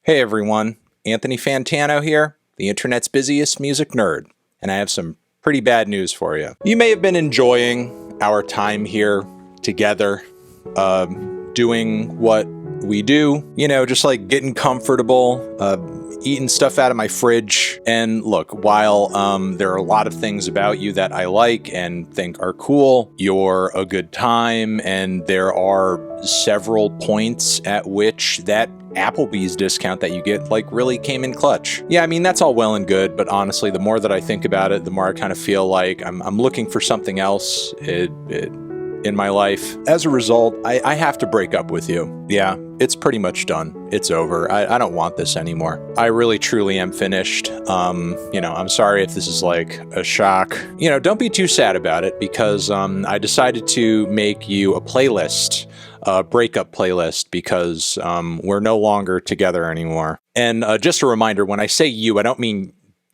Hey everyone, Anthony Fantano here, the internet's busiest music nerd, and I have some pretty bad news for you. You may have been enjoying our time here together, doing what we do, just like getting comfortable, eating stuff out of my fridge. And look, while there are a lot of things about you that I like and think are cool, you're a good time, and there are several points at which that Applebee's discount that you get really came in clutch. Yeah, I mean, that's all well and good, but honestly, the more that I think about it, the more I kind of feel like I'm looking for something else in my life. As a result, I have to break up with you. Yeah, it's pretty much done. It's over. I don't want this anymore. I really truly am finished. I'm sorry if this is like a shock. Don't be too sad about it, because I decided to make you a playlist, a breakup playlist, because we're no longer together anymore. And just a reminder, when I say you, I don't mean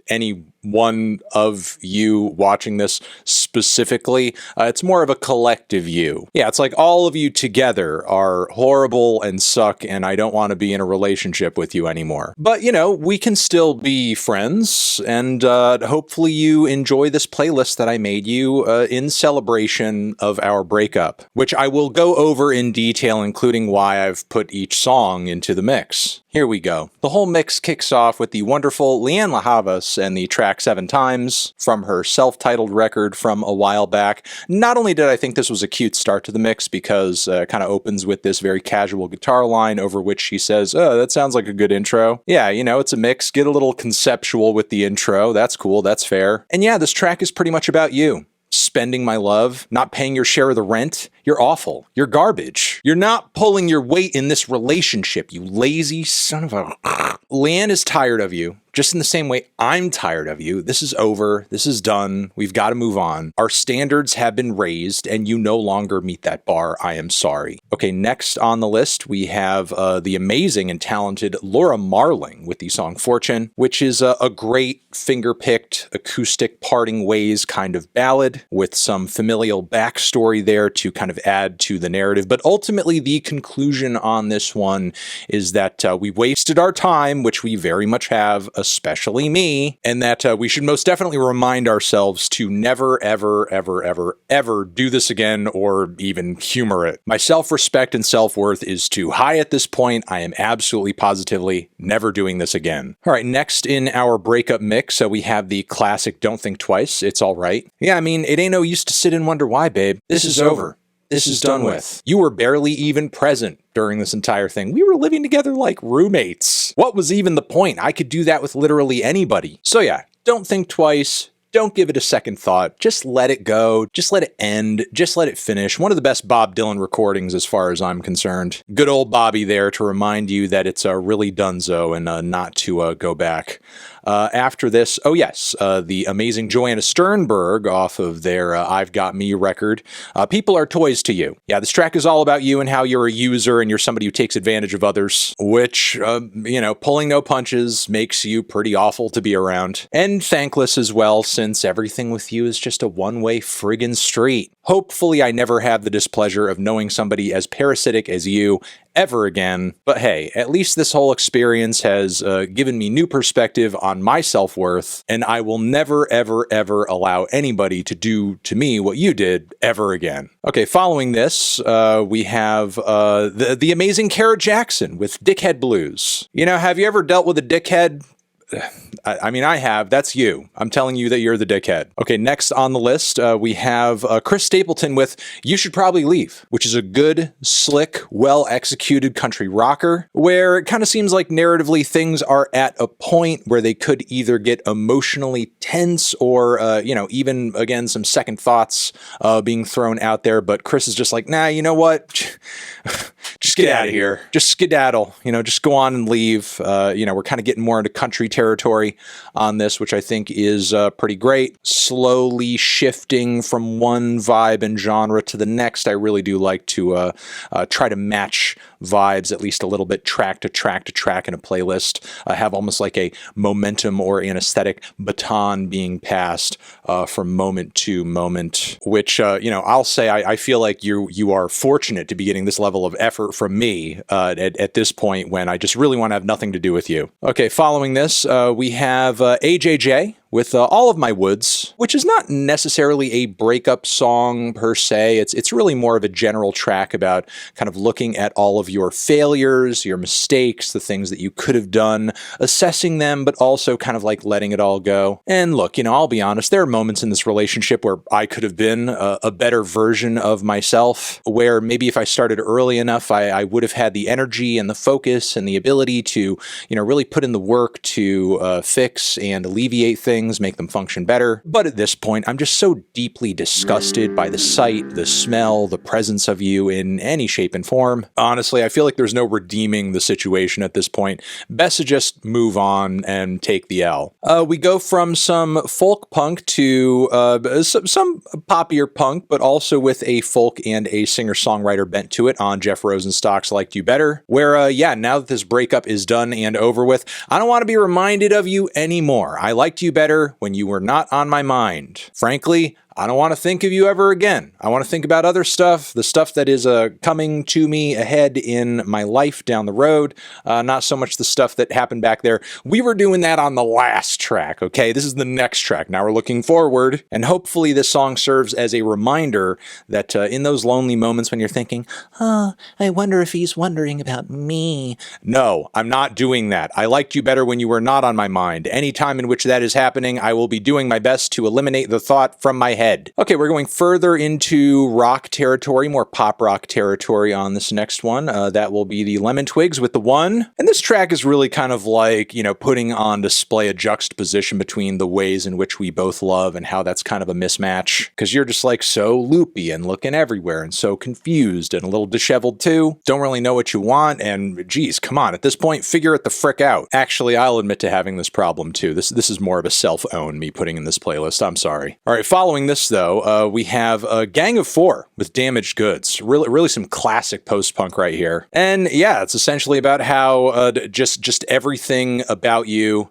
any one of you watching this specifically. It's more of a collective you. Yeah, it's like all of you together are horrible and suck, and I don't want to be in a relationship with you anymore. But, we can still be friends, and hopefully you enjoy this playlist that I made you in celebration of our breakup, which I will go over in detail, including why I've put each song into the mix. Here we go. The whole mix kicks off with the wonderful Leanne La Havas and the track 7 Times from her self-titled record from a while back. Not only did I think this was a cute start to the mix, because it kind of opens with this very casual guitar line over which she says, "Oh, that sounds like a good intro." Yeah, it's a mix. Get a little conceptual with the intro. That's cool. That's fair. And yeah, this track is pretty much about you. Spending my love, not paying your share of the rent. You're awful. You're garbage. You're not pulling your weight in this relationship, you lazy son of a... Leanne is tired of you, just in the same way I'm tired of you. This is over. This is done. We've got to move on. Our standards have been raised, and you no longer meet that bar. I am sorry. Okay, next on the list, we have the amazing and talented Laura Marling with the song Fortune, which is a great finger-picked acoustic parting ways kind of ballad with some familial backstory there to kind of add to the narrative. But ultimately, the conclusion on this one is that we wasted our time, which we very much have, especially me, and that we should most definitely remind ourselves to never, ever, ever, ever, ever do this again, or even humor it. My self-respect and self-worth is too high at this point. I am absolutely positively never doing this again. All right, next in our breakup mix, we have the classic Don't Think Twice, It's All Right. Yeah, I mean, it ain't no use to sit and wonder why, babe. This is over. This is done with. You were barely even present during this entire thing. We were living together like roommates. What was even the point? I could do that with literally anybody. So yeah, don't think twice. Don't give it a second thought. Just let it go. Just let it end. Just let it finish. One of the best Bob Dylan recordings as far as I'm concerned. Good old Bobby there to remind you that it's really donezo and not to go back. After this, oh yes, the amazing Joanna Sternberg off of their I've Got Me record. People Are Toys to You. Yeah, this track is all about you and how you're a user and you're somebody who takes advantage of others, which, pulling no punches makes you pretty awful to be around. And thankless as well, since everything with you is just a one-way friggin' street. Hopefully I never have the displeasure of knowing somebody as parasitic as you ever again. But hey, at least this whole experience has given me new perspective on my self-worth, and I will never, ever, ever allow anybody to do to me what you did ever again. Okay, following this, we have the amazing Kara Jackson with Dickhead Blues. Have you ever dealt with a dickhead? I mean, I have. That's you. I'm telling you that you're the dickhead. Okay, next on the list, we have Chris Stapleton with You Should Probably Leave, which is a good, slick, well-executed country rocker, where it kind of seems like narratively things are at a point where they could either get emotionally tense or, even, again, some second thoughts being thrown out there. But Chris is just like, nah, you know what? Just get out of here. Just skedaddle. Just go on and leave. We're kind of getting more into country territory on this, which I think is pretty great. Slowly shifting from one vibe and genre to the next. I really do like to try to match vibes at least a little bit, track to track to track in a playlist. Have almost like a momentum or an aesthetic baton being passed from moment to moment, which, I'll say I feel like you are fortunate to be getting this level of effort from from me at this point when I just really want to have nothing to do with you. Okay, following this, we have AJJ with All of My Woods, which is not necessarily a breakup song per se. It's really more of a general track about kind of looking at all of your failures, your mistakes, the things that you could have done, assessing them, but also kind of like letting it all go. And look, I'll be honest, there are moments in this relationship where I could have been a better version of myself, where maybe if I started early enough, I would have had the energy and the focus and the ability to, really put in the work to fix and alleviate things, make them function better. But at this point, I'm just so deeply disgusted by the sight, the smell, the presence of you in any shape and form. Honestly, I feel like there's no redeeming the situation at this point. Best to just move on and take the L. We go from some folk punk to some poppier punk, but also with a folk and a singer-songwriter bent to it on Jeff Rosenstock's Liked You Better, where, now that this breakup is done and over with, I don't want to be reminded of you anymore. I liked you better when you were not on my mind. Frankly, I don't want to think of you ever again. I want to think about other stuff, the stuff that is coming to me ahead in my life down the road, not so much the stuff that happened back there. We were doing that on the last track, okay? This is the next track. Now we're looking forward, and hopefully this song serves as a reminder that in those lonely moments when you're thinking, I wonder if he's wondering about me. No, I'm not doing that. I liked you better when you were not on my mind. Any time in which that is happening, I will be doing my best to eliminate the thought from my head. Okay, we're going further into rock territory, more pop rock territory on this next one. That will be the Lemon Twigs with The One. And this track is really kind of like, putting on display a juxtaposition between the ways in which we both love and how that's kind of a mismatch. Because you're just like so loopy and looking everywhere and so confused and a little disheveled too. Don't really know what you want, and geez, come on, at this point, figure it the frick out. Actually, I'll admit to having this problem too. This is more of a self-own me putting in this playlist. I'm sorry. All right, following this though, we have a Gang of Four with Damaged Goods. Really some classic post-punk right here. And yeah, it's essentially about how just everything about you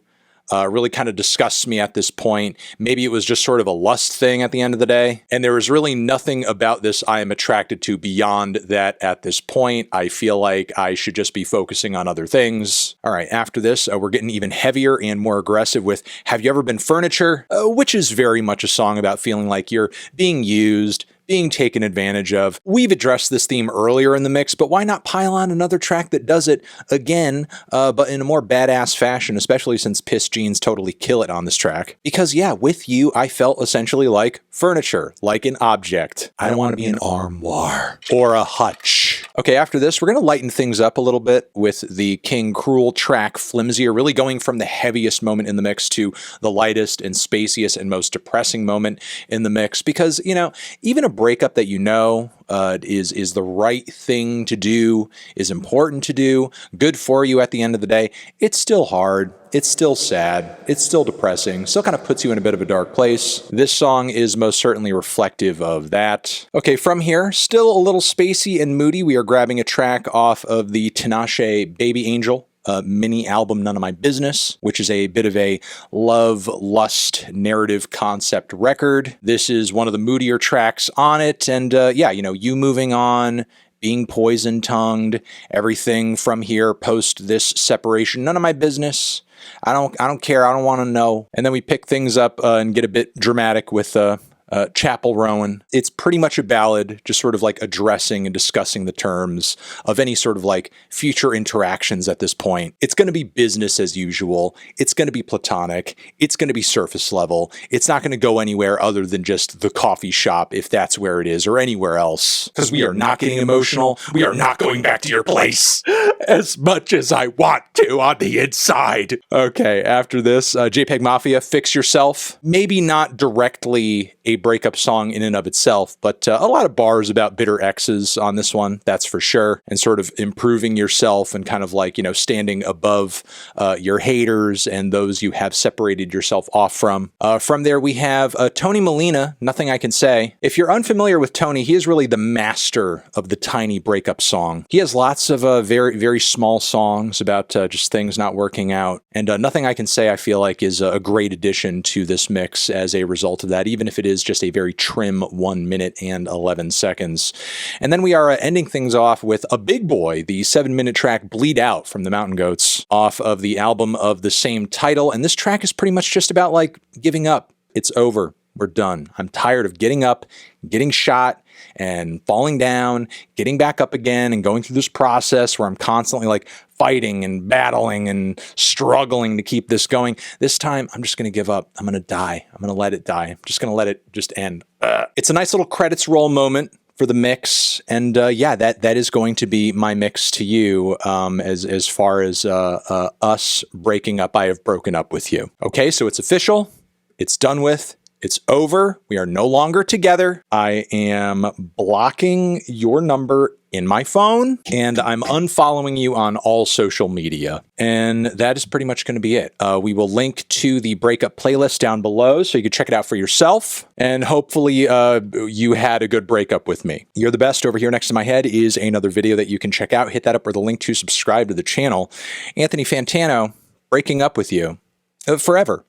really kind of disgusts me at this point. Maybe it was just sort of a lust thing at the end of the day. And there is really nothing about this I am attracted to beyond that at this point. I feel like I should just be focusing on other things. All right, after this, we're getting even heavier and more aggressive with Have You Ever Been Furniture? Which is very much a song about feeling like you're being used, being taken advantage of. We've addressed this theme earlier in the mix, but why not pile on another track that does it again, but in a more badass fashion, especially since Piss Jeans totally kill it on this track. Because yeah, with you, I felt essentially like furniture, like an object. I don't want to be an armoire or a hutch. Okay, after this, we're going to lighten things up a little bit with the King Cruel track, Flimsier, really going from the heaviest moment in the mix to the lightest and spaciest and most depressing moment in the mix. Because, even a breakup that is the right thing to do, is important to do, good for you at the end of the day, it's still hard, it's still sad, it's still depressing, still kind of puts you in a bit of a dark place. This song is most certainly reflective of that. Okay, from here, still a little spacey and moody, we are grabbing a track off of the Tinashe Baby Angel mini album, None of My Business, which is a bit of a love, lust, narrative concept record. This is one of the moodier tracks on it, and you moving on, being poison-tongued, everything from here post this separation, none of my business. I don't care, I don't want to know. And then we pick things up and get a bit dramatic with Chapel Rowan. It's pretty much a ballad, just sort of like addressing and discussing the terms of any sort of like future interactions at this point. It's going to be business as usual. It's going to be platonic. It's going to be surface level. It's not going to go anywhere other than just the coffee shop, if that's where it is, or anywhere else. Because we are not getting emotional. We are not going back to your place as much as I want to on the inside. Okay, after this, JPEG Mafia, Fix Yourself. Maybe not directly a breakup song in and of itself, but a lot of bars about bitter exes on this one, that's for sure, and sort of improving yourself and kind of like, standing above your haters and those you have separated yourself off from. From there, we have Tony Molina, Nothing I Can Say. If you're unfamiliar with Tony, he is really the master of the tiny breakup song. He has lots of very, very very small songs about just things not working out. And nothing I can say I feel like is a great addition to this mix as a result of that, even if it is just a very trim 1 minute and 11 seconds. And then we are ending things off with a big boy, the 7-minute track Bleed Out from the Mountain Goats off of the album of the same title. And this track is pretty much just about like giving up. It's over. We're done. I'm tired of getting up, getting shot, and falling down, getting back up again, and going through this process where I'm constantly like fighting and battling and struggling to keep this going. This time, I'm just going to give up. I'm going to die. I'm going to let it die. I'm just going to let it just end. It's a nice little credits roll moment for the mix, and yeah, that is going to be my mix to you as far as us breaking up. I have broken up with you. Okay, so it's official. It's done with. It's over. We are no longer together. I am blocking your number in my phone, and I'm unfollowing you on all social media. And that is pretty much going to be it. We will link to the breakup playlist down below so you can check it out for yourself. And hopefully you had a good breakup with me. You're the best. Over here next to my head is another video that you can check out. Hit that up or the link to subscribe to the channel. Anthony Fantano, breaking up with you forever.